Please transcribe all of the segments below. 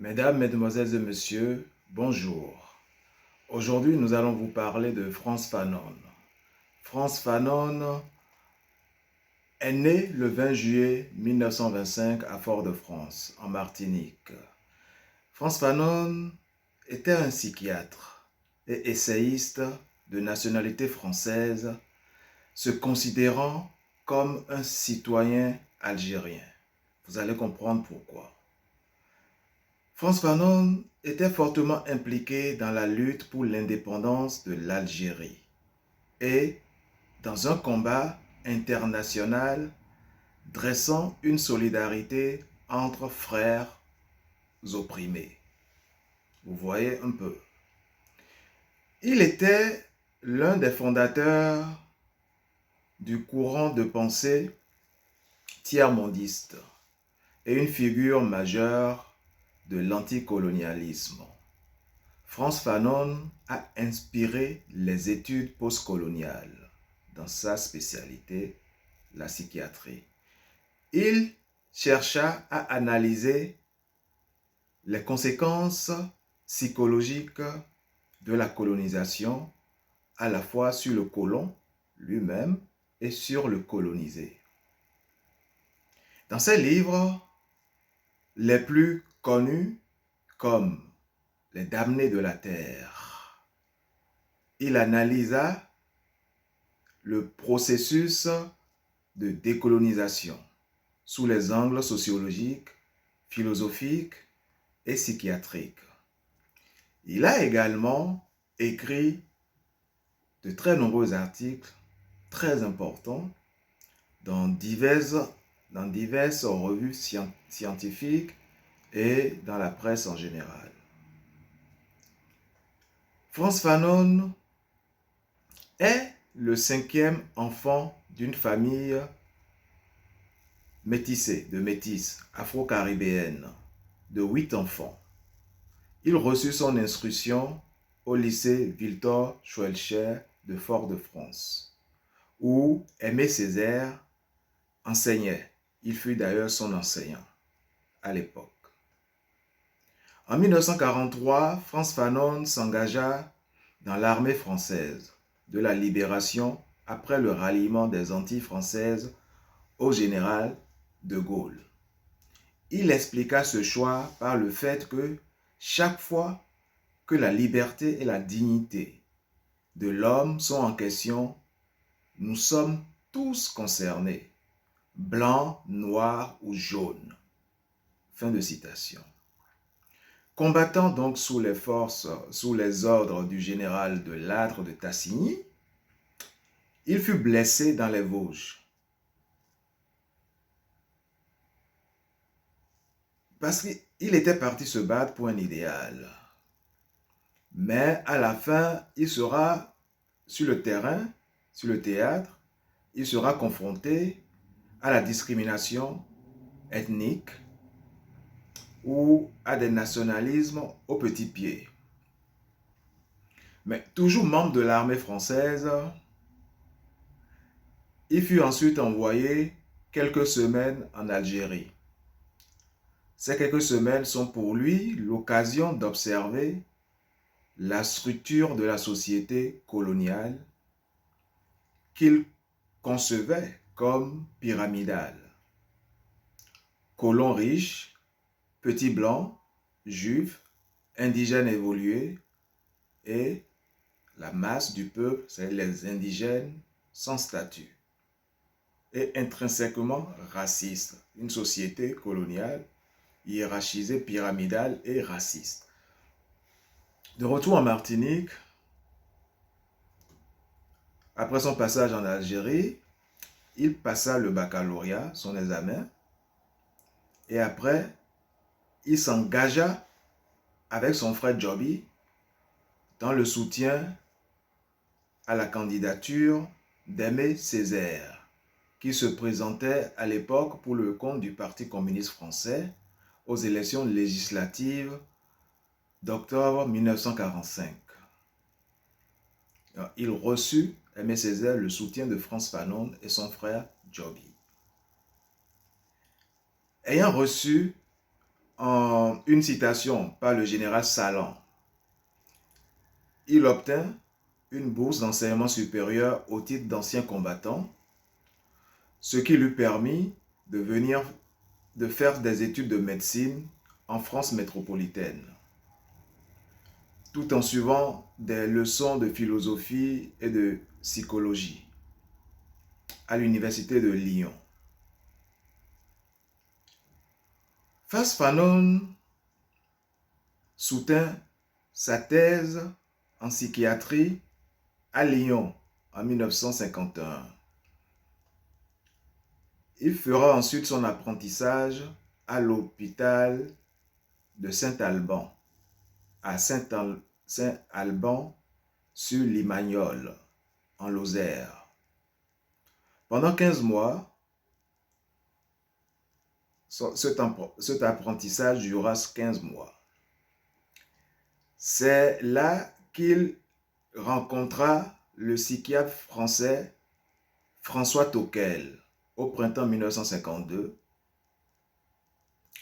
Mesdames, Mesdemoiselles et Messieurs, bonjour. Aujourd'hui, nous allons vous parler de Frantz Fanon. Frantz Fanon est né le 20 juillet 1925 à Fort-de-France, en Martinique. Frantz Fanon était un psychiatre et essayiste de nationalité française, se considérant comme un citoyen algérien. Vous allez comprendre pourquoi. Frantz Fanon était fortement impliqué dans la lutte pour l'indépendance de l'Algérie et dans un combat international dressant une solidarité entre frères opprimés. Vous voyez un peu. Il était l'un des fondateurs du courant de pensée tiers-mondiste et une figure majeure de l'anticolonialisme. Frantz Fanon a inspiré les études postcoloniales dans sa spécialité, la psychiatrie. Il chercha à analyser les conséquences psychologiques de la colonisation à la fois sur le colon lui-même et sur le colonisé. Dans ses livres les plus connus comme Les damnés de la terre, il analysa le processus de décolonisation sous les angles sociologiques, philosophiques et psychiatriques. Il a également écrit de très nombreux articles très importants dans diverses revues scientifiques et dans la presse en général. Frantz Fanon est le cinquième enfant d'une famille métissée, de métis, afro-caribéenne, de 8 enfants. Il reçut son instruction au lycée Victor Schœlcher de Fort-de-France, où Aimé Césaire enseignait. Il fut d'ailleurs son enseignant à l'époque. En 1943, Frantz Fanon s'engagea dans l'armée française de la libération après le ralliement des Antilles françaises au général de Gaulle. Il expliqua ce choix par le fait que chaque fois que la liberté et la dignité de l'homme sont en question, nous sommes tous concernés, blancs, noirs ou jaunes. Fin de citation. Combattant donc sous les ordres du général de Lattre de Tassigny, il fut blessé dans les Vosges. Parce qu'il était parti se battre pour un idéal. Mais à la fin, il sera sur le terrain, sur le théâtre, il sera confronté à la discrimination ethnique ou à des nationalismes au petit pied. Mais toujours membre de l'armée française, il fut ensuite envoyé quelques semaines en Algérie. Ces quelques semaines sont pour lui l'occasion d'observer la structure de la société coloniale qu'il concevait comme pyramidale. Colons riches, petits blancs, juifs, indigènes évolués et la masse du peuple, c'est les indigènes sans statut et intrinsèquement raciste. Une société coloniale hiérarchisée, pyramidale et raciste. De retour en Martinique, après son passage en Algérie, il passa le baccalauréat, son examen, et après, il s'engagea avec son frère Joby dans le soutien à la candidature d'Aimé Césaire, qui se présentait à l'époque pour le compte du Parti communiste français aux élections législatives d'octobre 1945. Il reçut, Aimé Césaire, le soutien de Frantz Fanon et son frère Joby. Ayant reçu en une citation par le général Salan, il obtint une bourse d'enseignement supérieur au titre d'ancien combattant, ce qui lui permit de faire des études de médecine en France métropolitaine, tout en suivant des leçons de philosophie et de psychologie à l'université de Lyon. Frantz Fanon soutint sa thèse en psychiatrie à Lyon en 1951. Il fera ensuite son apprentissage à l'hôpital de Saint-Alban, à Saint-Alban-sur-Limagnole, en Lozère. Pendant 15 mois, cet apprentissage dura 15 mois. C'est là qu'il rencontra le psychiatre français François Thocquel au printemps 1952.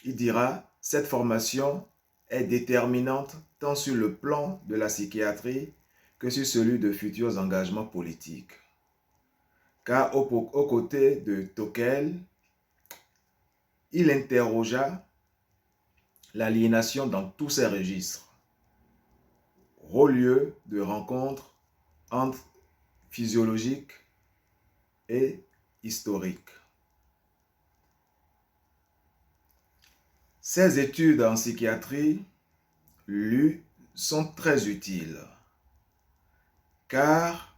Il dira « Cette formation est déterminante tant sur le plan de la psychiatrie que sur celui de futurs engagements politiques. » Car aux côtés de Thocquel, il interrogea l'aliénation dans tous ses registres, haut lieu de rencontre entre physiologique et historique. Ces études en psychiatrie lui sont très utiles car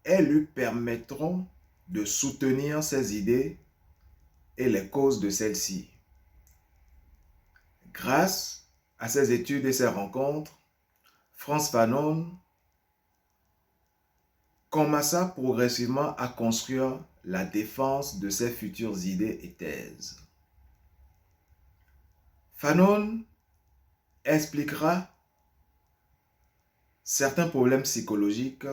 elles lui permettront de soutenir ses idées et les causes de celles-ci. Grâce à ces études et ces rencontres, Frantz Fanon commença progressivement à construire la défense de ses futures idées et thèses. Fanon expliquera certains problèmes psychologiques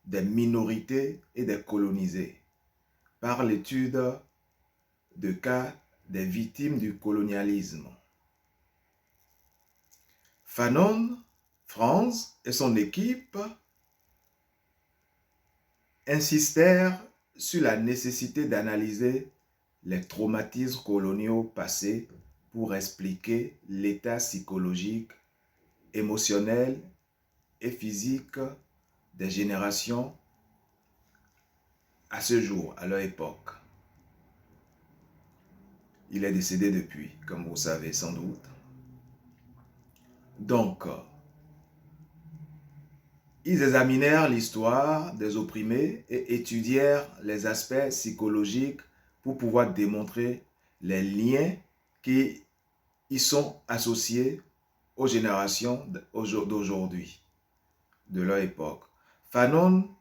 des minorités et des colonisés par l'étude de cas des victimes du colonialisme. Fanon, Frantz et son équipe insistèrent sur la nécessité d'analyser les traumatismes coloniaux passés pour expliquer l'état psychologique, émotionnel et physique des générations à ce jour, à leur époque. Il est décédé depuis, comme vous savez sans doute. Donc, ils examinèrent l'histoire des opprimés et étudièrent les aspects psychologiques pour pouvoir démontrer les liens qui y sont associés aux générations d'aujourd'hui, de leur époque. Fanon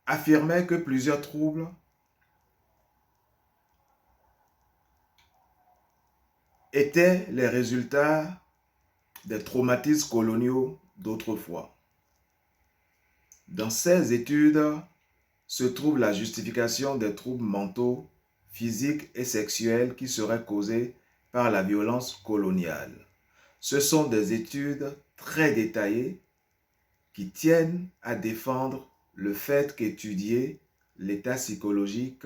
affirmait que plusieurs troubles étaient les résultats des traumatismes coloniaux d'autrefois. Dans ces études se trouve la justification des troubles mentaux, physiques et sexuels qui seraient causés par la violence coloniale. Ce sont des études très détaillées qui tiennent à défendre le fait qu'étudier l'état psychologique,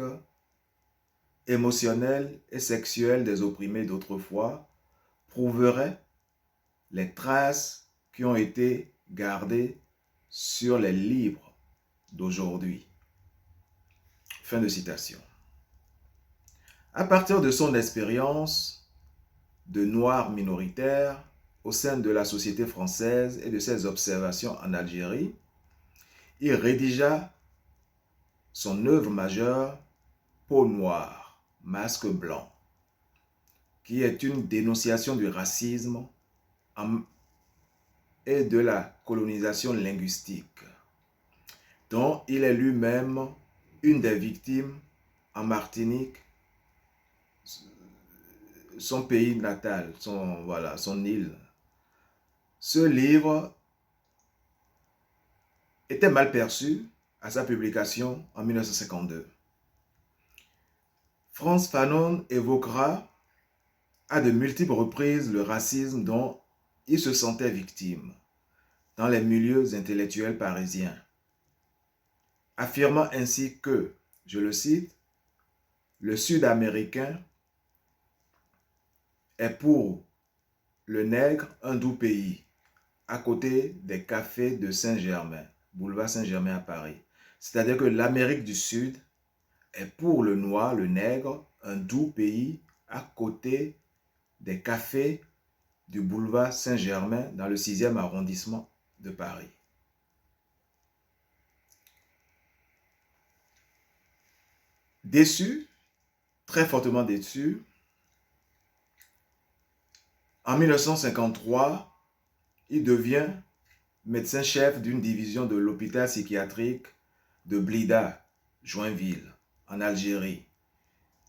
émotionnel et sexuel des opprimés d'autrefois prouverait les traces qui ont été gardées sur les livres d'aujourd'hui. Fin de citation. À partir de son expérience de noir minoritaire au sein de la société française et de ses observations en Algérie, il rédigea son œuvre majeure, Peau noire, masque blanc, qui est une dénonciation du racisme et de la colonisation linguistique, dont il est lui-même une des victimes en Martinique, son pays natal, son île. Ce livre était mal perçu à sa publication en 1952. Frantz Fanon évoquera à de multiples reprises le racisme dont il se sentait victime dans les milieux intellectuels parisiens, affirmant ainsi que, je le cite, le Sud-Américain est pour le nègre un doux pays, à côté des cafés de Saint-Germain, boulevard Saint-Germain à Paris. C'est-à-dire que l'Amérique du Sud est pour le noir, le nègre, un doux pays à côté des cafés du boulevard Saint-Germain dans le 6e arrondissement de Paris. Déçu, très fortement déçu, en 1953, il devient médecin-chef d'une division de l'hôpital psychiatrique de Blida, Joinville, en Algérie.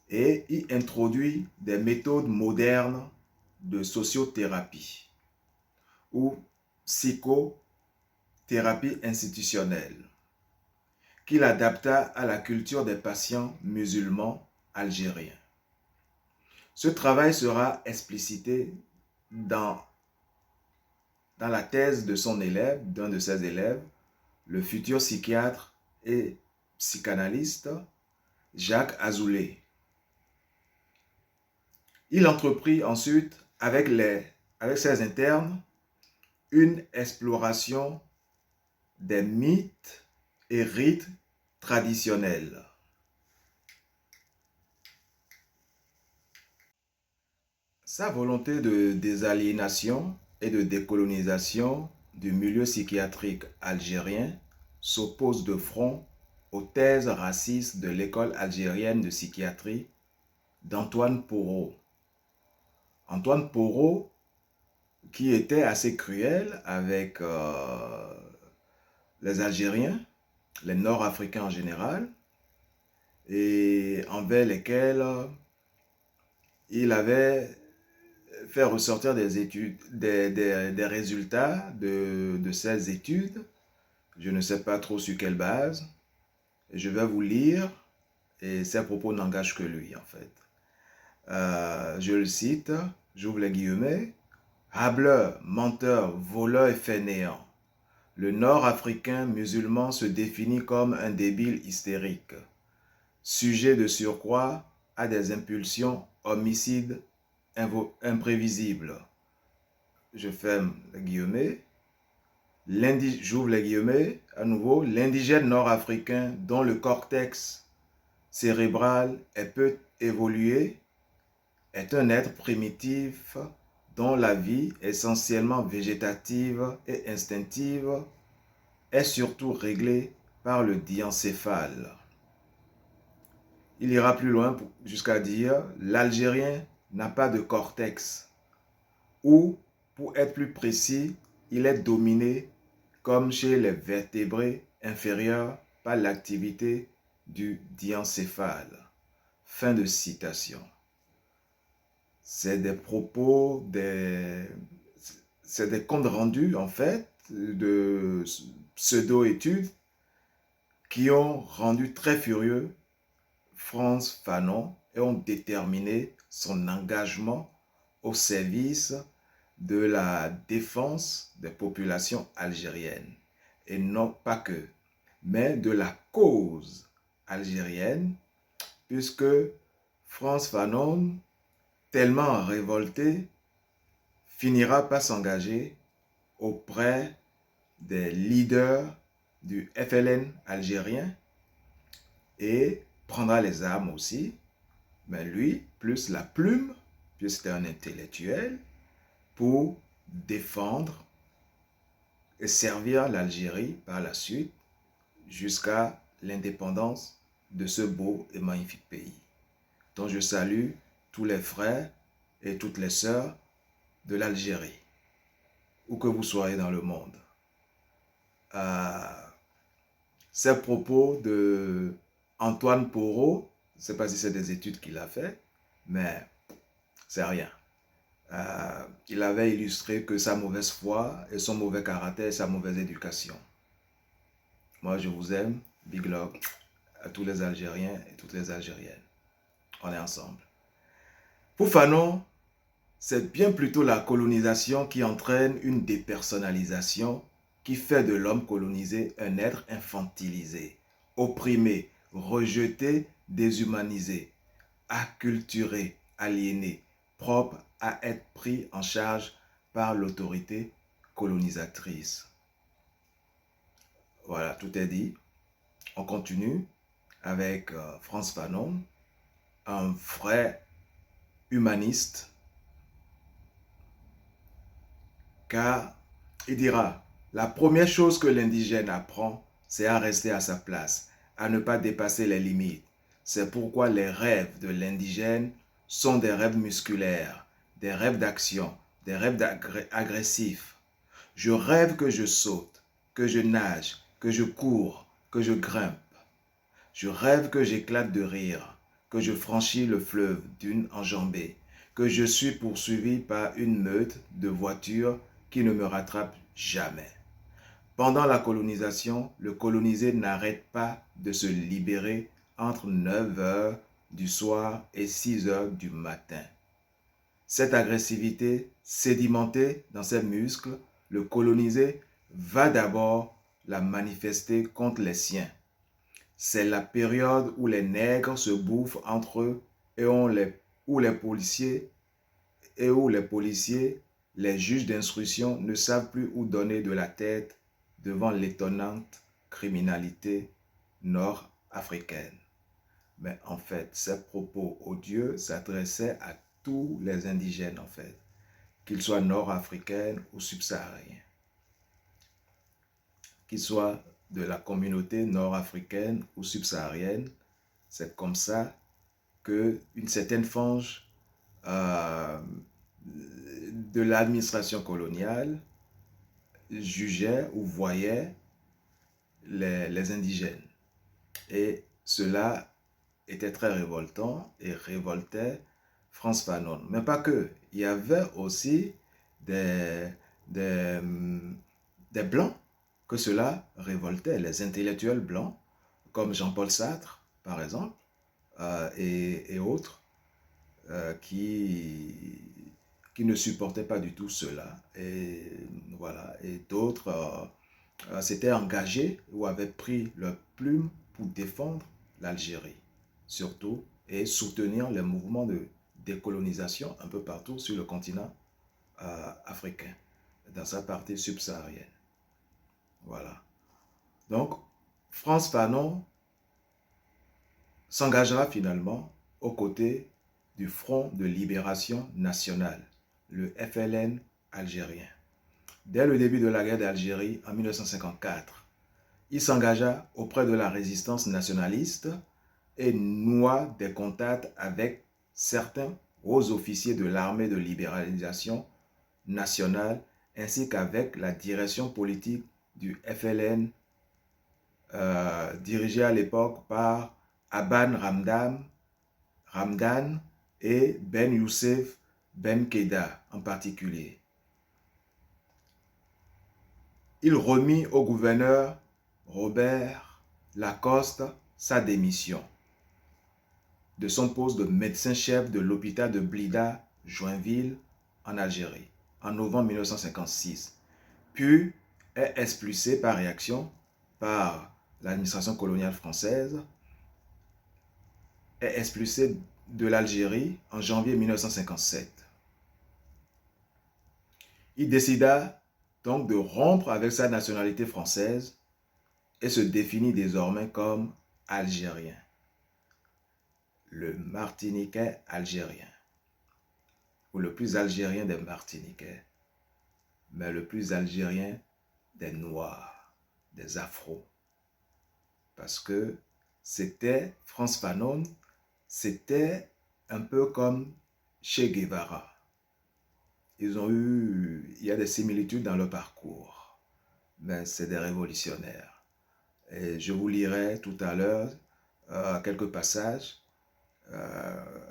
Et il introduit des méthodes modernes de sociothérapie ou psychothérapie institutionnelle qu'il adapta à la culture des patients musulmans algériens. Ce travail sera explicité dans la thèse de son élève, d'un de ses élèves, le futur psychiatre et psychanalyste Jacques Azoulay. Il entreprit ensuite, avec ses internes, une exploration des mythes et rites traditionnels. Sa volonté de désaliénation et de décolonisation du milieu psychiatrique algérien s'oppose de front aux thèses racistes de l'école algérienne de psychiatrie d'Antoine Porot. Antoine Porot, qui était assez cruel avec les Algériens, les Nord-Africains en général, et envers lesquels il avait fait ressortir des études, des résultats de ces études. Je ne sais pas trop sur quelle base. Je vais vous lire, et ses propos n'engagent que lui en fait. Je le cite, j'ouvre les guillemets. Hableur, menteur, voleur et fainéant. Le Nord-Africain musulman se définit comme un débile hystérique, sujet de surcroît à des impulsions homicides imprévisibles. Je ferme les guillemets. J'ouvre les guillemets à nouveau. L'indigène nord-africain dont le cortex cérébral est peu évolué est un être primitif dont la vie, essentiellement végétative et instinctive, est surtout réglée par le diencéphale. Il ira plus loin jusqu'à dire « l'Algérien n'a pas de cortex » ou, pour être plus précis, il est dominé, comme chez les vertébrés inférieurs, par l'activité du diencéphale. Fin de citation. C'est des propos, c'est des comptes rendus en fait de pseudo-études qui ont rendu très furieux Frantz Fanon et ont déterminé son engagement au service de la défense des populations algériennes. Et non pas que, mais de la cause algérienne, puisque Frantz Fanon, tellement révolté, finira par s'engager auprès des leaders du FLN algérien et prendra les armes aussi, mais lui, plus la plume, puisque c'était un intellectuel, pour défendre et servir l'Algérie par la suite jusqu'à l'indépendance de ce beau et magnifique pays, dont je salue tous les frères et toutes les sœurs de l'Algérie, où que vous soyez dans le monde. Ces propos de Antoine Porot, je ne sais pas si c'est des études qu'il a fait, mais c'est rien. Il avait illustré que sa mauvaise foi et son mauvais caractère et sa mauvaise éducation. Moi, je vous aime. Big love à tous les Algériens et toutes les Algériennes. On est ensemble. Pour Fanon, c'est bien plutôt la colonisation qui entraîne une dépersonnalisation qui fait de l'homme colonisé un être infantilisé, opprimé, rejeté, déshumanisé, acculturé, aliéné, propre à être pris en charge par l'autorité colonisatrice. Voilà, tout est dit. On continue avec Frantz Fanon, un vrai humaniste, car il dira, la première chose que l'indigène apprend, c'est à rester à sa place, à ne pas dépasser les limites. C'est pourquoi les rêves de l'indigène sont des rêves musculaires, des rêves d'action, des rêves agressifs. Je rêve que je saute, que je nage, que je cours, que je grimpe. Je rêve que j'éclate de rire, que je franchis le fleuve d'une enjambée, que je suis poursuivi par une meute de voitures qui ne me rattrape jamais. Pendant la colonisation, le colonisé n'arrête pas de se libérer entre 9 heures du soir et 6 heures du matin. Cette agressivité sédimentée dans ses muscles, le colonisé va d'abord la manifester contre les siens. C'est la période où les nègres se bouffent entre eux et où les policiers, les juges d'instruction ne savent plus où donner de la tête devant l'étonnante criminalité nord-africaine. Mais en fait, ces propos odieux s'adressaient à tous les indigènes, en fait, qu'ils soient nord-africains ou subsahariens, qu'ils soient de la communauté nord-africaine ou subsaharienne. C'est comme ça qu'une certaine frange de l'administration coloniale jugeait ou voyait les indigènes. Et cela était très révoltant et révoltait Frantz Fanon. Mais pas que. Il y avait aussi des blancs que cela révoltait, les intellectuels blancs, comme Jean-Paul Sartre, par exemple, et autres, qui ne supportaient pas du tout cela. Et voilà. Et d'autres s'étaient engagés ou avaient pris leur plume pour défendre l'Algérie, surtout, et soutenir les mouvements de décolonisation un peu partout sur le continent africain, dans sa partie subsaharienne. Voilà. Donc, Frantz Fanon s'engagera finalement aux côtés du Front de Libération Nationale, le FLN algérien. Dès le début de la guerre d'Algérie en 1954, il s'engagea auprès de la résistance nationaliste et noua des contacts avec certains hauts officiers de l'armée de libéralisation nationale ainsi qu'avec la direction politique du FLN dirigée à l'époque par Aban Ramdan et Ben Youssef Ben Keda en particulier. Il remit au gouverneur Robert Lacoste sa démission de son poste de médecin-chef de l'hôpital de Blida, Joinville, en Algérie, en novembre 1956, puis est expulsé par réaction par l'administration coloniale française, est expulsé de l'Algérie en janvier 1957. Il décida donc de rompre avec sa nationalité française et se définit désormais comme algérien. Le Martiniquais algérien, ou le plus algérien des Martiniquais, mais le plus algérien des Noirs, des Afros. Parce que c'était, Frantz Fanon, c'était un peu comme Che Guevara. Il y a des similitudes dans leur parcours, mais c'est des révolutionnaires. Et je vous lirai tout à l'heure quelques passages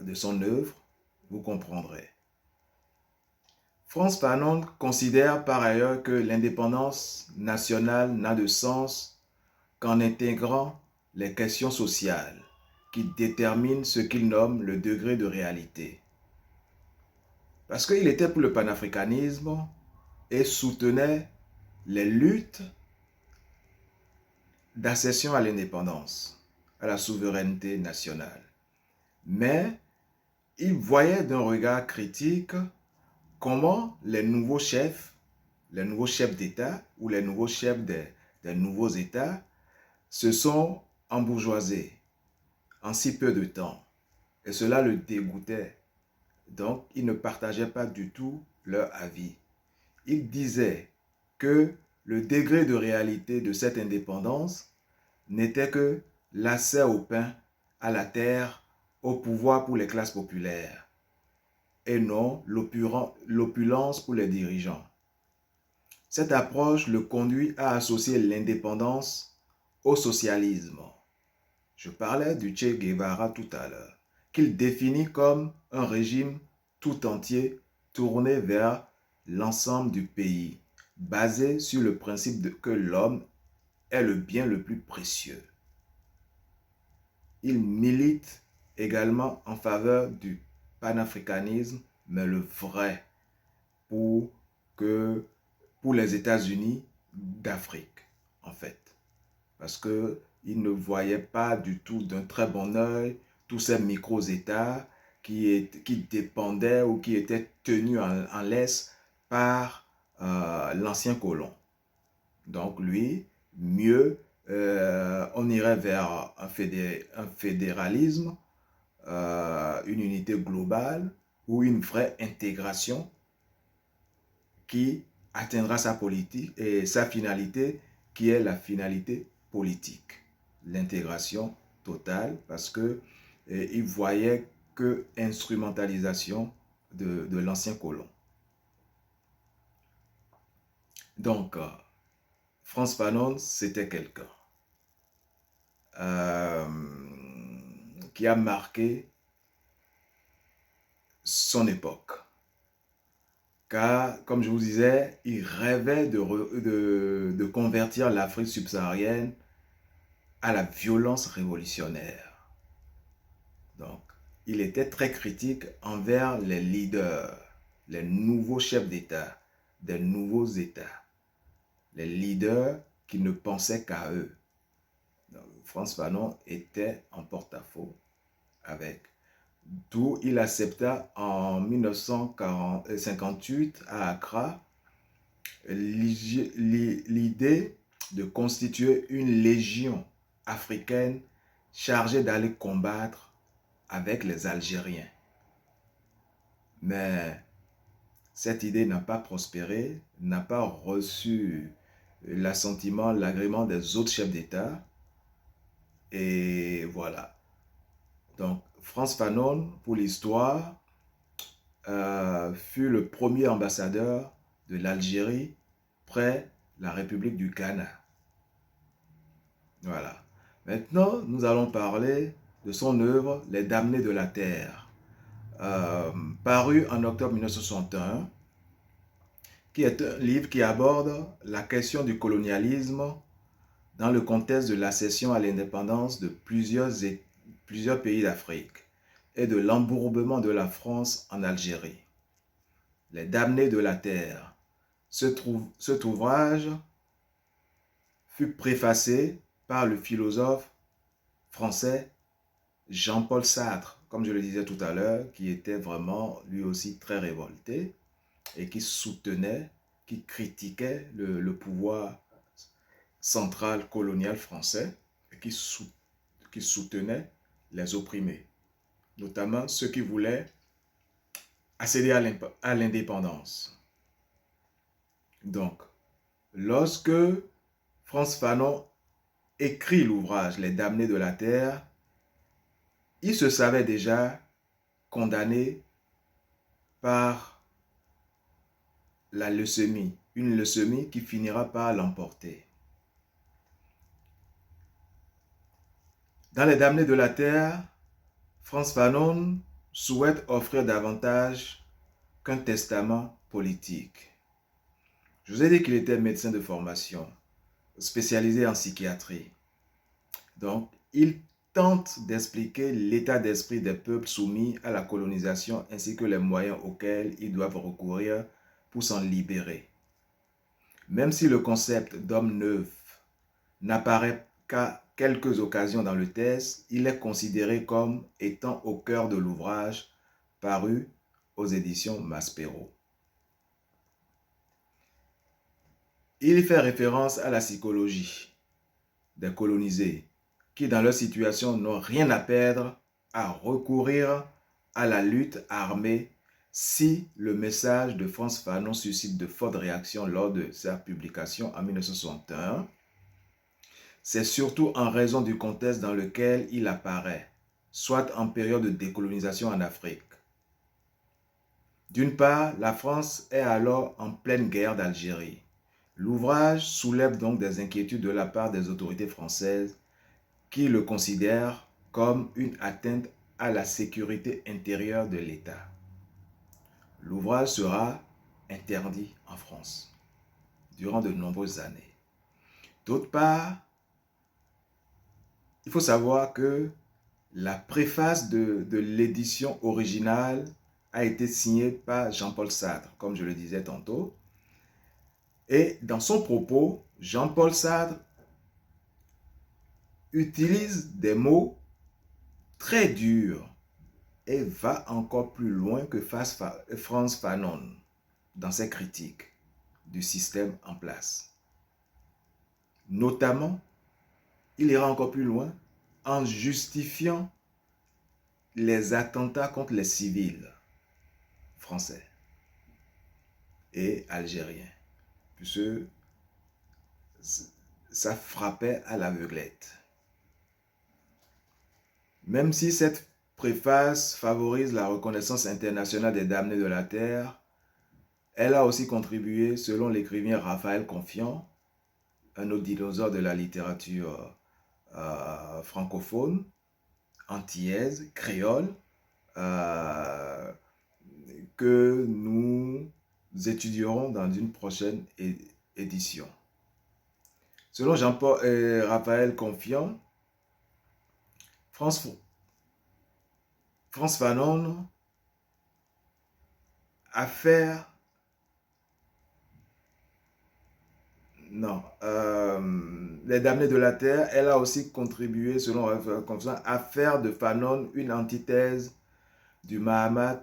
de son œuvre, vous comprendrez. Frantz Fanon considère par ailleurs que l'indépendance nationale n'a de sens qu'en intégrant les questions sociales qui déterminent ce qu'il nomme le degré de réalité. Parce qu'il était pour le panafricanisme et soutenait les luttes d'accession à l'indépendance, à la souveraineté nationale. Mais il voyait d'un regard critique comment les nouveaux chefs d'État ou les nouveaux chefs des nouveaux États se sont embourgeoisés en si peu de temps. Et cela le dégoûtait. Donc, il ne partageait pas du tout leur avis. Il disait que le degré de réalité de cette indépendance n'était que l'accès au pain, à la terre, au pouvoir pour les classes populaires, et non l'opulence pour les dirigeants. Cette approche le conduit à associer l'indépendance au socialisme. Je parlais du Che Guevara tout à l'heure, qu'il définit comme un régime tout entier tourné vers l'ensemble du pays, basé sur le principe que l'homme est le bien le plus précieux. Il milite également en faveur du panafricanisme, mais le vrai, pour les États-Unis d'Afrique, en fait. Parce qu'il ne voyait pas du tout d'un très bon œil tous ces micro-États qui dépendaient ou qui étaient tenus en laisse par l'ancien colon. Donc lui, mieux, on irait vers un fédéralisme, une unité globale ou une vraie intégration qui atteindra sa politique et sa finalité, qui est la finalité politique. L'intégration totale, parce que il voyait que instrumentalisation de l'ancien colon. Donc, Frantz Fanon, c'était quelqu'un qui a marqué son époque. Car, comme je vous disais, il rêvait de convertir l'Afrique subsaharienne à la violence révolutionnaire. Donc, il était très critique envers les leaders, les nouveaux chefs d'État, des nouveaux États. Les leaders qui ne pensaient qu'à eux. Donc, Frantz Fanon était en porte-à-faux avec. D'où il accepta en 1958 à Accra l'idée de constituer une légion africaine chargée d'aller combattre avec les Algériens. Mais cette idée n'a pas prospéré, n'a pas reçu l'assentiment, l'agrément des autres chefs d'État. Et voilà. Donc, Frantz Fanon, pour l'histoire, fut le premier ambassadeur de l'Algérie près la République du Ghana. Voilà. Maintenant, nous allons parler de son œuvre « Les damnés de la terre », paru en octobre 1961, qui est un livre qui aborde la question du colonialisme dans le contexte de l'accession à l'indépendance de plusieurs pays d'Afrique et de l'embourbement de la France en Algérie. Les damnés de la terre. Cet ouvrage fut préfacé par le philosophe français Jean-Paul Sartre, comme je le disais tout à l'heure, qui était vraiment lui aussi très révolté et qui soutenait, qui critiquait le pouvoir central colonial français et qui soutenait les opprimés, notamment ceux qui voulaient accéder à l'indépendance. Donc, lorsque Frantz Fanon écrit l'ouvrage « Les damnés de la terre », il se savait déjà condamné par la leucémie, une leucémie qui finira par l'emporter. Dans Les damnés de la terre, Frantz Fanon souhaite offrir davantage qu'un testament politique. Je vous ai dit qu'il était médecin de formation, spécialisé en psychiatrie. Donc, il tente d'expliquer l'état d'esprit des peuples soumis à la colonisation ainsi que les moyens auxquels ils doivent recourir pour s'en libérer. Même si le concept d'homme neuf n'apparaît qu'à quelques occasions dans le texte, il est considéré comme étant au cœur de l'ouvrage paru aux éditions Maspero. Il y fait référence à la psychologie des colonisés qui, dans leur situation, n'ont rien à perdre à recourir à la lutte armée si le message de Frantz Fanon suscite de fortes réactions lors de sa publication en 1961. C'est surtout en raison du contexte dans lequel il apparaît, soit en période de décolonisation en Afrique. D'une part, la France est alors en pleine guerre d'Algérie. L'ouvrage soulève donc des inquiétudes de la part des autorités françaises qui le considèrent comme une atteinte à la sécurité intérieure de l'État. L'ouvrage sera interdit en France durant de nombreuses années. D'autre part, il faut savoir que la préface de l'édition originale a été signée par Jean-Paul Sartre, comme je le disais tantôt. Et dans son propos, Jean-Paul Sartre utilise des mots très durs et va encore plus loin que Frantz Fanon dans ses critiques du système en place. Notamment, il ira encore plus loin en justifiant les attentats contre les civils français et algériens, puisque ça frappait à l'aveuglette. Même si cette préface favorise la reconnaissance internationale des damnés de la terre, elle a aussi contribué, selon l'écrivain Raphaël Confiant, un autre dinosaure de la littérature francophone, antillaise, créole, que nous étudierons dans une prochaine édition. Selon Raphaël Confiant, Frantz Fanon a fait les damnés de la terre, elle a aussi contribué, selon Raphaël Confiant, à faire de Fanon une antithèse du Mahatma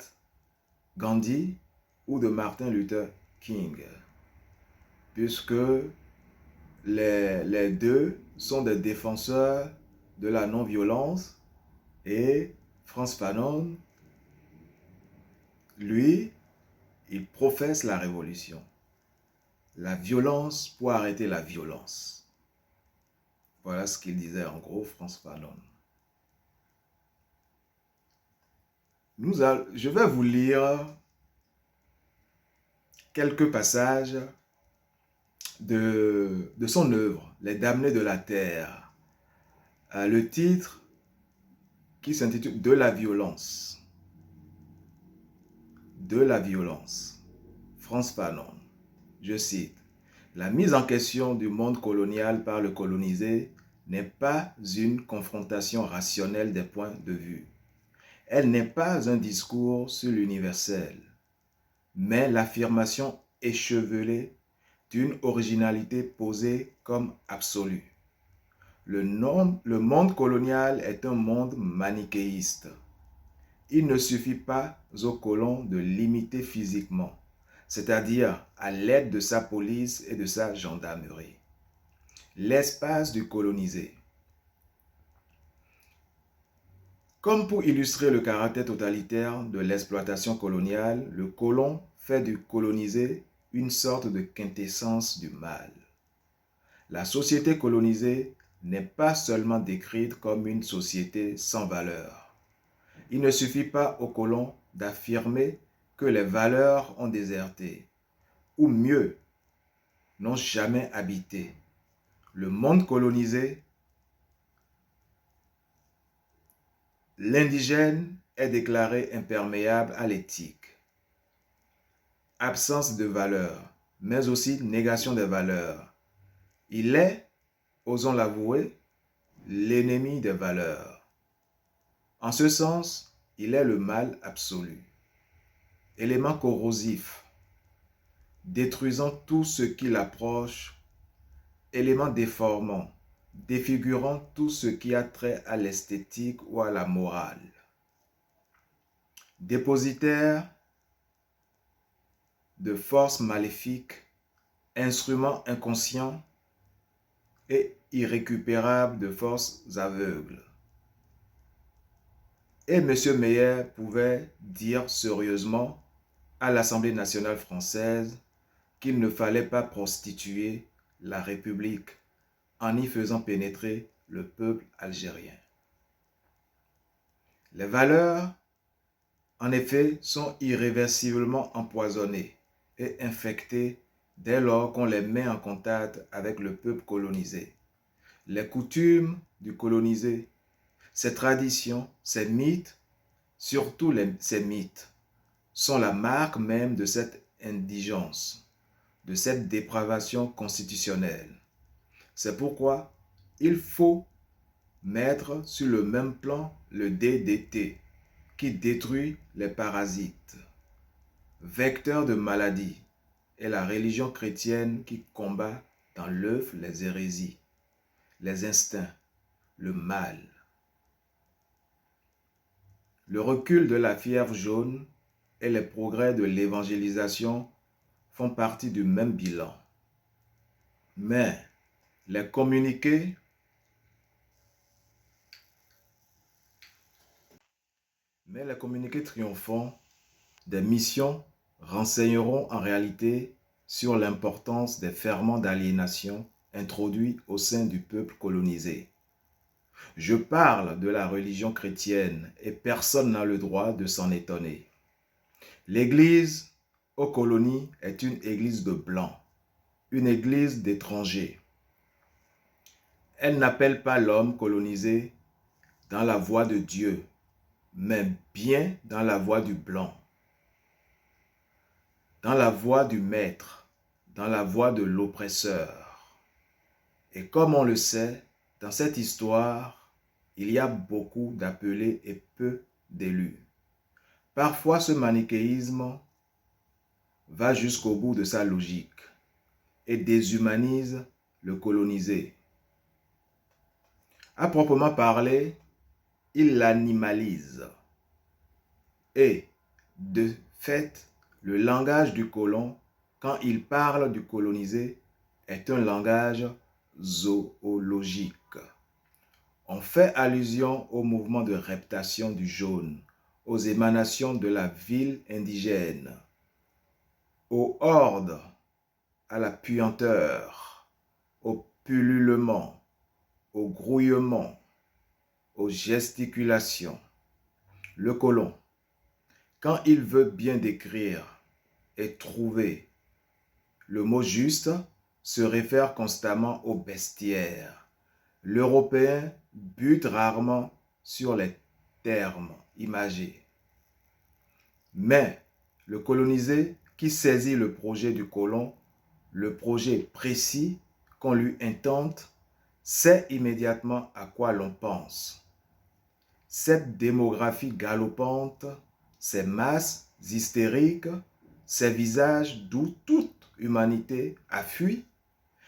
Gandhi ou de Martin Luther King, puisque les deux sont des défenseurs de la non-violence et Frantz Fanon, lui, il professe la révolution. La violence pour arrêter la violence. Voilà ce qu'il disait en gros Frantz Fanon. Je vais vous lire quelques passages de son œuvre, Les damnés de la terre. Le titre qui s'intitule De la violence. De la violence. Frantz Fanon. Je cite, « La mise en question du monde colonial par le colonisé n'est pas une confrontation rationnelle des points de vue. Elle n'est pas un discours sur l'universel, mais l'affirmation échevelée d'une originalité posée comme absolue. Le monde colonial est un monde manichéiste. Il ne suffit pas au colon de l'imiter physiquement, c'est-à-dire à l'aide de sa police et de sa gendarmerie. L'espace du colonisé. Comme pour illustrer le caractère totalitaire de l'exploitation coloniale, le colon fait du colonisé une sorte de quintessence du mal. La société colonisée n'est pas seulement décrite comme une société sans valeur. Il ne suffit pas au colon d'affirmer que les valeurs ont déserté, ou mieux, n'ont jamais habité. Le monde colonisé, l'indigène est déclaré imperméable à l'éthique. Absence de valeurs, mais aussi négation des valeurs. Il est, osons l'avouer, l'ennemi des valeurs. En ce sens, il est le mal absolu. Élément corrosif, détruisant tout ce qui l'approche, élément déformant, défigurant tout ce qui a trait à l'esthétique ou à la morale. Dépositaire de forces maléfiques, instrument inconscient et irrécupérable de forces aveugles. Et M. Meyer pouvait dire sérieusement à l'Assemblée nationale française qu'il ne fallait pas prostituer la République en y faisant pénétrer le peuple algérien. Les valeurs, en effet, sont irréversiblement empoisonnées et infectées dès lors qu'on les met en contact avec le peuple colonisé. Les coutumes du colonisé, ses traditions, ses mythes, surtout ces mythes, sont la marque même de cette indigence, de cette dépravation constitutionnelle. C'est pourquoi il faut mettre sur le même plan le DDT qui détruit les parasites, vecteur de maladies, et la religion chrétienne qui combat dans l'œuf les hérésies, les instincts, le mal. Le recul de la fièvre jaune et les progrès de l'évangélisation font partie du même bilan. Mais les communiqués triomphants des missions renseigneront en réalité sur l'importance des ferments d'aliénation introduits au sein du peuple colonisé. Je parle de la religion chrétienne et personne n'a le droit de s'en étonner. L'Église aux colonies est une église de blancs, une église d'étrangers. Elle n'appelle pas l'homme colonisé dans la voie de Dieu, mais bien dans la voie du blanc, dans la voie du maître, dans la voie de l'oppresseur. Et comme on le sait, dans cette histoire, il y a beaucoup d'appelés et peu d'élus. Parfois, ce manichéisme va jusqu'au bout de sa logique et déshumanise le colonisé. À proprement parler, il l'animalise. Et, de fait, le langage du colon, quand il parle du colonisé, est un langage zoologique. On fait allusion au mouvement de reptation du jaune, aux émanations de la ville indigène, aux hordes, à la puanteur, au pullulement, au grouillement, aux gesticulations. Le colon, quand il veut bien décrire et trouver le mot juste, se réfère constamment au bestiaire. L'Européen bute rarement sur les termes imagés. Mais le colonisé qui saisit le projet du colon, le projet précis qu'on lui intente, sait immédiatement à quoi l'on pense. Cette démographie galopante, ces masses hystériques, ces visages d'où toute humanité a fui,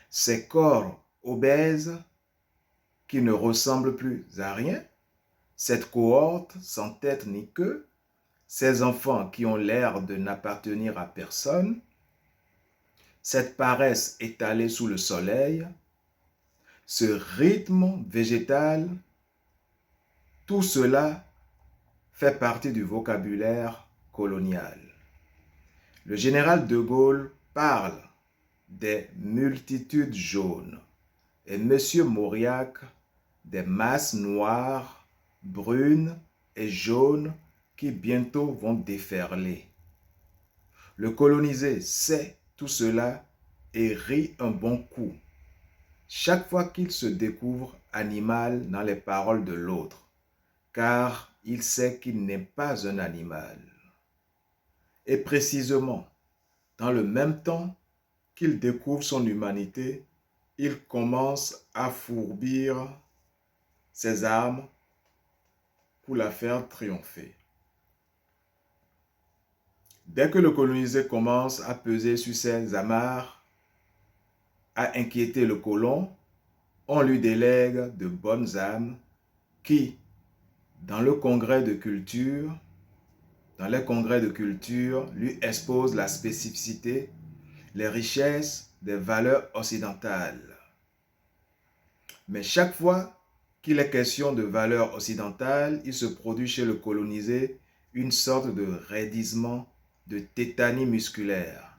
ces corps obèses qui ne ressemblent plus à rien, cette cohorte sans tête ni queue, ces enfants qui ont l'air de n'appartenir à personne, cette paresse étalée sous le soleil, ce rythme végétal, tout cela fait partie du vocabulaire colonial. Le général de Gaulle parle des multitudes jaunes et M. Mauriac des masses noires, brunes et jaunes qui bientôt vont déferler. Le colonisé sait tout cela et rit un bon coup chaque fois qu'il se découvre animal dans les paroles de l'autre, car il sait qu'il n'est pas un animal. Et précisément, dans le même temps qu'il découvre son humanité, il commence à fourbir ses armes pour la faire triompher. Dès que le colonisé commence à peser sur ses amarres, à inquiéter le colon, on lui délègue de bonnes âmes qui, dans les congrès de culture, lui exposent la spécificité, les richesses des valeurs occidentales. Mais chaque fois qu'il est question de valeurs occidentales, il se produit chez le colonisé une sorte de raidissement, de tétanie musculaire.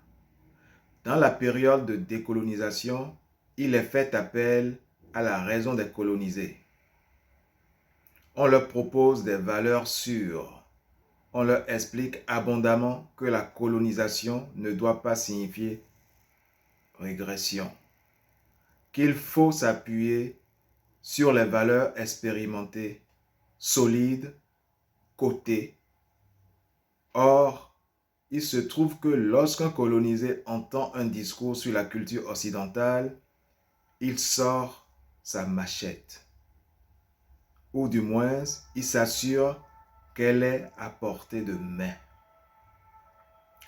Dans la période de décolonisation, il est fait appel à la raison des colonisés. On leur propose des valeurs sûres. On leur explique abondamment que la colonisation ne doit pas signifier régression, qu'il faut s'appuyer sur les valeurs expérimentées, solides, cotées. Or, il se trouve que lorsqu'un colonisé entend un discours sur la culture occidentale, il sort sa machette. Ou du moins, il s'assure qu'elle est à portée de main.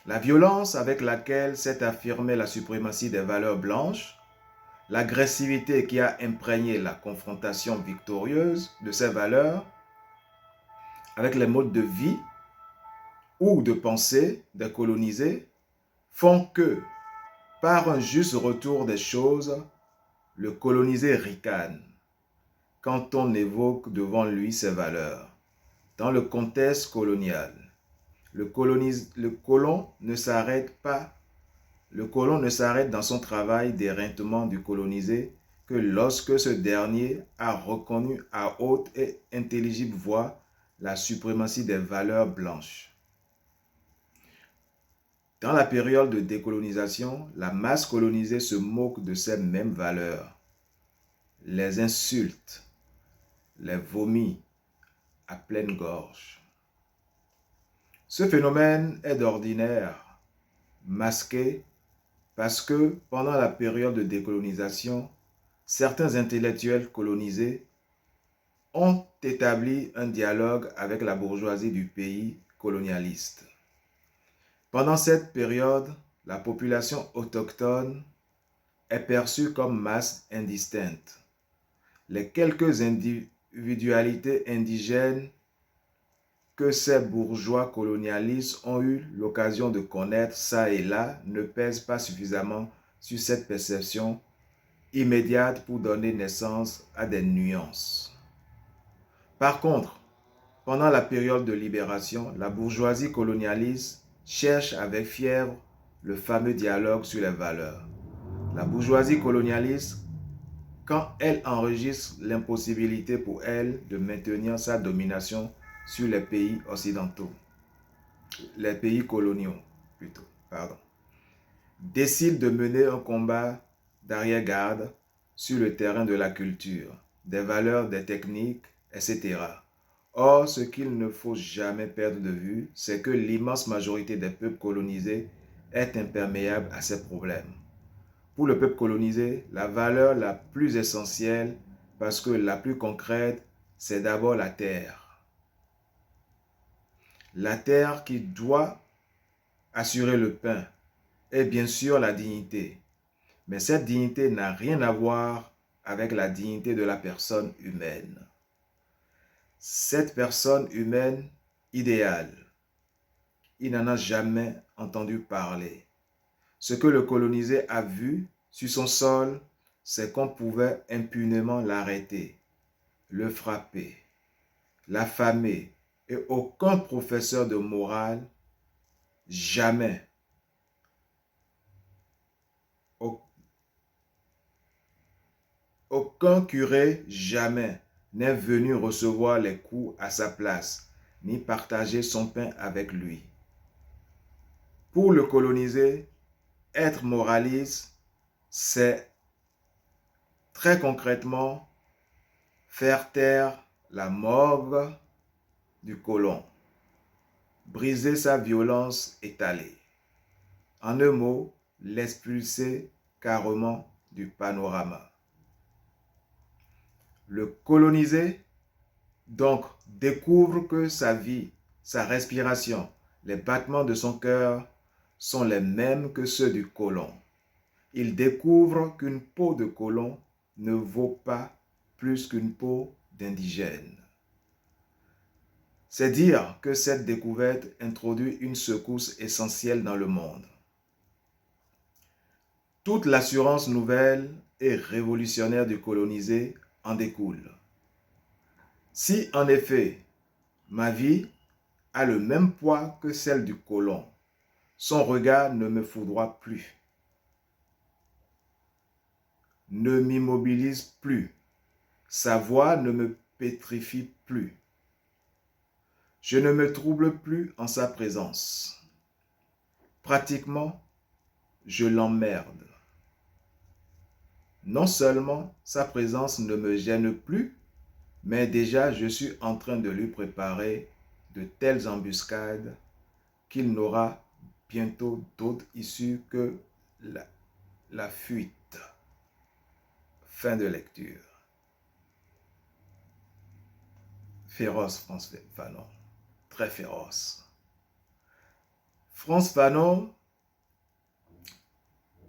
La violence avec laquelle s'est affirmée la suprématie des valeurs blanches, l'agressivité qui a imprégné la confrontation victorieuse de ces valeurs avec les modes de vie ou de pensée des colonisés font que, par un juste retour des choses, le colonisé ricane quand on évoque devant lui ces valeurs. Dans le contexte colonial, le colon ne s'arrête dans son travail d'éreintement du colonisé que lorsque ce dernier a reconnu à haute et intelligible voix la suprématie des valeurs blanches. Dans la période de décolonisation, la masse colonisée se moque de ces mêmes valeurs, les insulte, les vomit à pleine gorge. Ce phénomène est d'ordinaire masqué parce que pendant la période de décolonisation, certains intellectuels colonisés ont établi un dialogue avec la bourgeoisie du pays colonialiste. Pendant cette période, la population autochtone est perçue comme masse indistincte. Les quelques individualités indigènes que ces bourgeois colonialistes ont eu l'occasion de connaître ça et là ne pèsent pas suffisamment sur cette perception immédiate pour donner naissance à des nuances. Par contre, pendant la période de libération, la bourgeoisie colonialiste cherche avec fièvre le fameux dialogue sur les valeurs. La bourgeoisie colonialiste, quand elle enregistre l'impossibilité pour elle de maintenir sa domination sur les pays occidentaux, les pays coloniaux plutôt, décide de mener un combat d'arrière-garde sur le terrain de la culture, des valeurs, des techniques, etc. Or, ce qu'il ne faut jamais perdre de vue, c'est que l'immense majorité des peuples colonisés est imperméable à ces problèmes. Pour le peuple colonisé, la valeur la plus essentielle, parce que la plus concrète, c'est d'abord la terre. La terre qui doit assurer le pain et bien sûr la dignité. Mais cette dignité n'a rien à voir avec la dignité de la personne humaine. Cette personne humaine idéale, il n'en a jamais entendu parler. Ce que le colonisé a vu sur son sol, c'est qu'on pouvait impunément l'arrêter, le frapper, l'affamer, et aucun professeur de morale, jamais, aucun curé, jamais, n'est venu recevoir les coups à sa place, ni partager son pain avec lui. Pour le colonisé, être moraliste, c'est très concrètement faire taire la morgue du colon, briser sa violence étalée. En un mot, l'expulser carrément du panorama. Le colonisé Donc, découvre que sa vie, sa respiration, les battements de son cœur sont les mêmes que ceux du colon. Il découvre qu'une peau de colon ne vaut pas plus qu'une peau d'indigène. C'est dire que cette découverte introduit une secousse essentielle dans le monde. Toute l'assurance nouvelle et révolutionnaire du colonisé en découle. Si en effet ma vie a le même poids que celle du colon, son regard ne me foudroie plus, ne m'immobilise plus, sa voix ne me pétrifie plus. Je ne me trouble plus en sa présence. Pratiquement, je l'emmerde. Non seulement sa présence ne me gêne plus, mais déjà je suis en train de lui préparer de telles embuscades qu'il n'aura bientôt d'autre issue que la fuite. Fin de lecture. Féroce Frantz Fanon, très féroce. Frantz Fanon,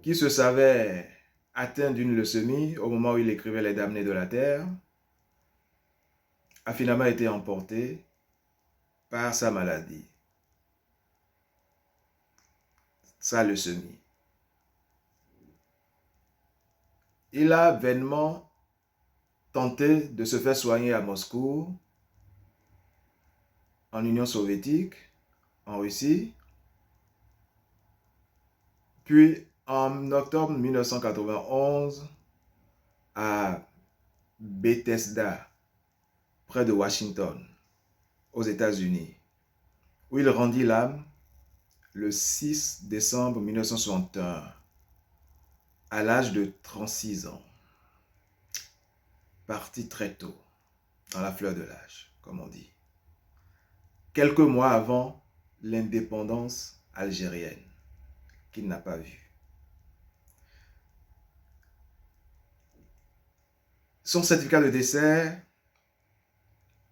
qui se savait atteint d'une leucémie au moment où il écrivait Les Damnés de la Terre, a finalement été emporté par sa maladie, sa leucémie. Il a vainement tenté de se faire soigner à Moscou, en Union soviétique, en Russie. Puis en octobre 1991, à Bethesda, près de Washington, aux États-Unis, où il rendit l'âme le 6 décembre 1961, à l'âge de 36 ans. Parti très tôt, dans la fleur de l'âge, comme on dit. Quelques mois avant l'indépendance algérienne, qu'il n'a pas vue. Son certificat de décès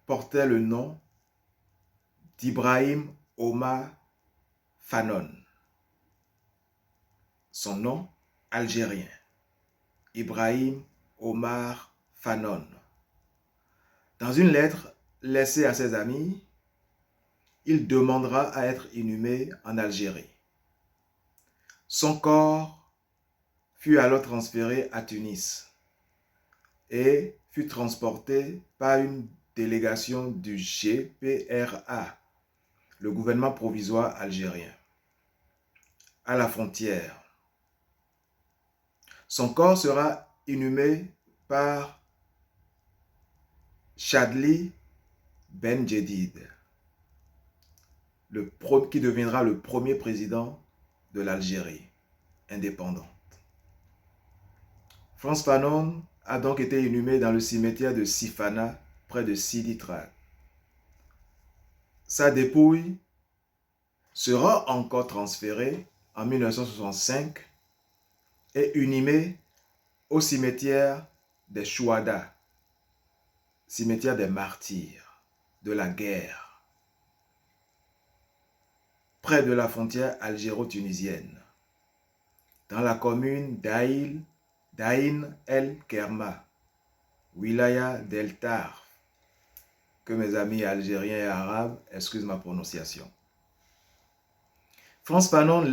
portait le nom d'Ibrahim Omar Fanon. Son nom algérien, Ibrahim Omar Fanon. Dans une lettre laissée à ses amis, il demandera à être inhumé en Algérie. Son corps fut alors transféré à Tunis et fut transporté par une délégation du GPRA, le gouvernement provisoire algérien, à la frontière. Son corps sera inhumé par Chadli Ben Jedid, qui deviendra le premier président de l'Algérie indépendante. Frantz Fanon a donc été inhumé dans le cimetière de Sifana, près de Sidi Traag. Sa dépouille sera encore transférée en 1965 et inhumée au cimetière des Chouhada, cimetière des martyrs de la guerre, près de la frontière algéro-tunisienne, dans la commune d'Aïn el-Kerma, Wilaya del Tarf, que mes amis algériens et arabes excusent ma prononciation. Frantz Fanon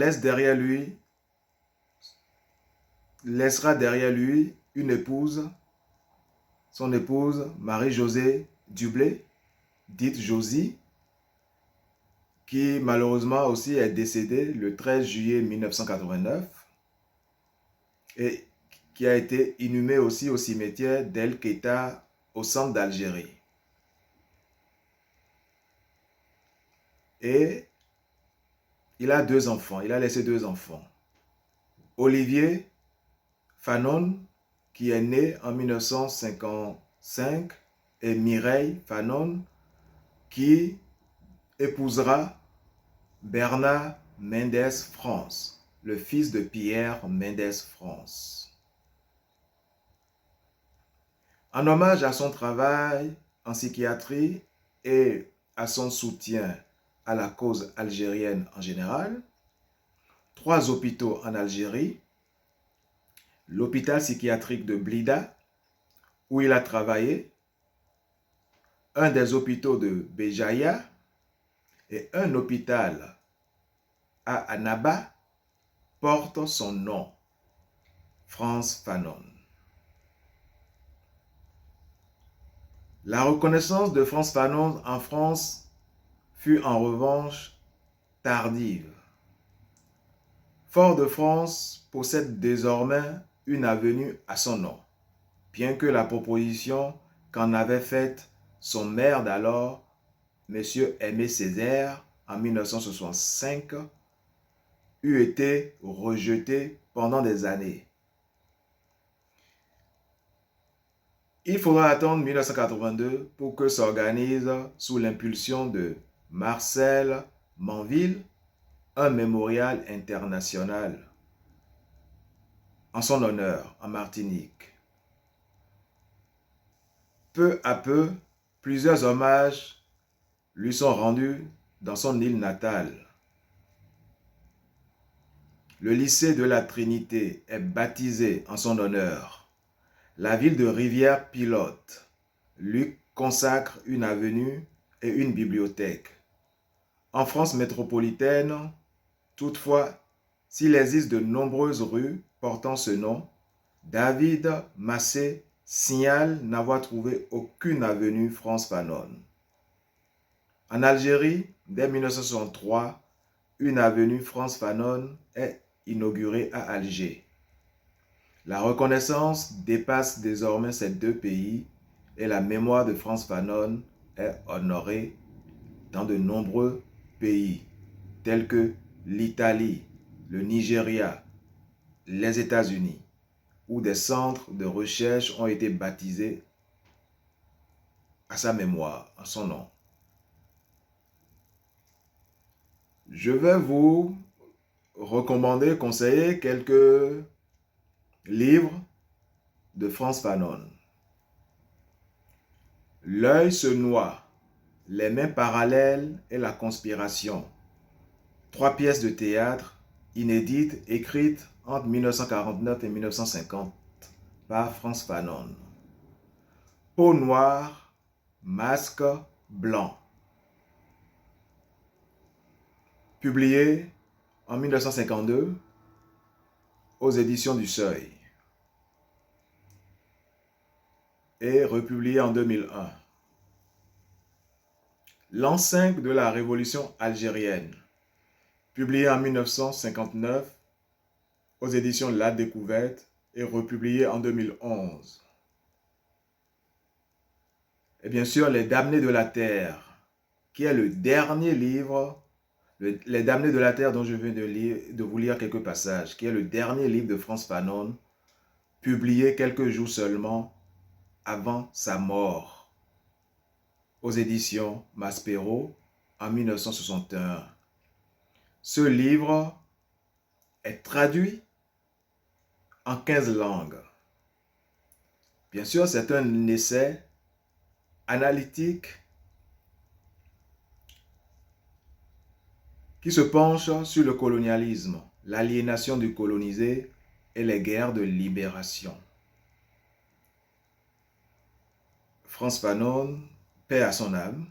laissera derrière lui une épouse, son épouse Marie-Josée Dublé, dite Josie, qui malheureusement aussi est décédée le 13 juillet 1989 et qui a été inhumée aussi au cimetière d'El Keita au centre d'Algérie. Et il a deux enfants, il a laissé deux enfants. Olivier Fanon, qui est né en 1955, et Mireille Fanon, qui épousera Bernard Mendes France, le fils de Pierre Mendes France. En hommage à son travail en psychiatrie et à son soutien à la cause algérienne en général, 3 hôpitaux en Algérie, l'hôpital psychiatrique de Blida, où il a travaillé, un des hôpitaux de Béjaïa et un hôpital à Annaba portent son nom, Frantz Fanon. La reconnaissance de Frantz Fanon en France fut en revanche tardive. Fort-de-France possède désormais une avenue à son nom, bien que la proposition qu'en avait faite son maire d'alors, M. Aimé Césaire, en 1965, eût été rejetée pendant des années. Il faudra attendre 1982 pour que s'organise, sous l'impulsion de Marcel Manville, un mémorial international en son honneur en Martinique. Peu à peu, plusieurs hommages lui sont rendus dans son île natale. Le lycée de la Trinité est baptisé en son honneur. La ville de Rivière-Pilote lui consacre une avenue et une bibliothèque. En France métropolitaine, toutefois, s'il existe de nombreuses rues portant ce nom, David Massé signale n'avoir trouvé aucune avenue Frantz Fanon. En Algérie, dès 1963, une avenue Frantz Fanon est inaugurée à Alger. La reconnaissance dépasse désormais ces 2 pays et la mémoire de Frantz Fanon est honorée dans de nombreux pays tels que l'Italie, le Nigeria, les États-Unis, où des centres de recherche ont été baptisés à sa mémoire, en son nom. Je vais vous recommander, conseiller quelques livres de Frantz Fanon. L'œil se noie, les mains parallèles et la conspiration. 3 pièces de théâtre inédites écrites entre 1949 et 1950 par Frantz Fanon. Peau noire, masque blanc. Publié en 1952 aux éditions du Seuil et republié en 2001. L'an 5 de la Révolution algérienne, publié en 1959 aux éditions La Découverte et republié en 2011. Et bien sûr, Les Damnés de la Terre, qui est le dernier livre, Les Damnés de la Terre dont je viens de vous lire quelques passages, qui est le dernier livre de Frantz Fanon, publié quelques jours seulement avant sa mort, aux éditions Maspero en 1961. Ce livre est traduit en 15 langues. Bien sûr, c'est un essai analytique qui se penche sur le colonialisme, l'aliénation du colonisé et les guerres de libération. Frantz Fanon, paix à son âme,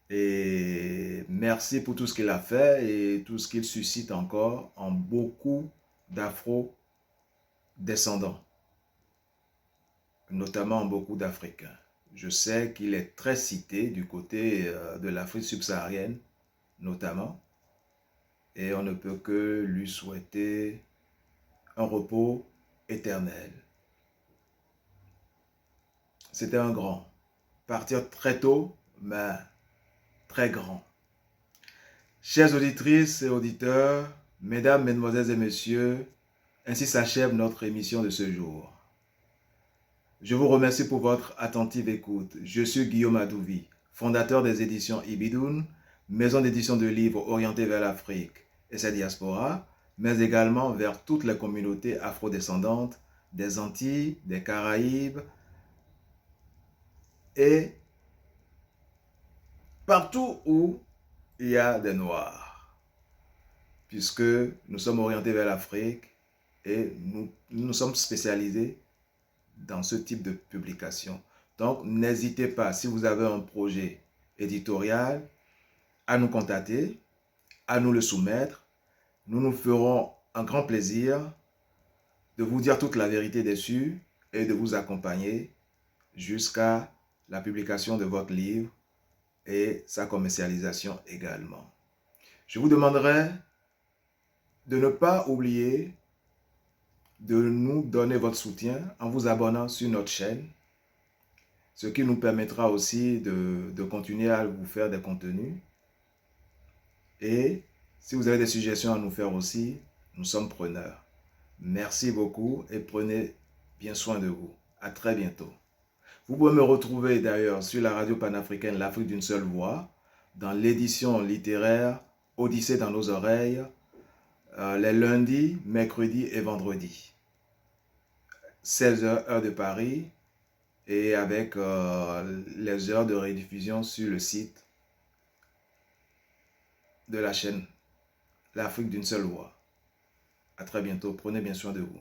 et merci pour tout ce qu'il a fait et tout ce qu'il suscite encore en beaucoup d'Afro-descendants, notamment beaucoup d'Africains. Je sais qu'il est très cité du côté de l'Afrique subsaharienne, notamment, et on ne peut que lui souhaiter un repos éternel. C'était un grand. Partir très tôt, mais très grand. Chères auditrices et auditeurs, mesdames, mesdemoiselles et messieurs, ainsi s'achève notre émission de ce jour. Je vous remercie pour votre attentive écoute. Je suis Guillaume Adouvi, fondateur des éditions Ibidoun, maison d'édition de livres orientée vers l'Afrique et sa diaspora, mais également vers toutes les communautés afrodescendantes des Antilles, des Caraïbes, et partout où il y a des Noirs, puisque nous sommes orientés vers l'Afrique et nous sommes spécialisés dans ce type de publication. Donc, n'hésitez pas, si vous avez un projet éditorial, à nous contacter, à nous le soumettre. Nous nous ferons un grand plaisir de vous dire toute la vérité dessus et de vous accompagner jusqu'à la publication de votre livre et sa commercialisation également. Je vous demanderai de ne pas oublier de nous donner votre soutien en vous abonnant sur notre chaîne, ce qui nous permettra aussi de continuer à vous faire des contenus. Et si vous avez des suggestions à nous faire aussi, nous sommes preneurs. Merci beaucoup et prenez bien soin de vous. À très bientôt. Vous pouvez me retrouver d'ailleurs sur la radio panafricaine L'Afrique d'une seule voix, dans l'édition littéraire Odyssée dans nos oreilles, les lundis, mercredis et vendredis. 16h heure de Paris et avec les heures de rediffusion sur le site de la chaîne L'Afrique d'une seule voix. À très bientôt. Prenez bien soin de vous.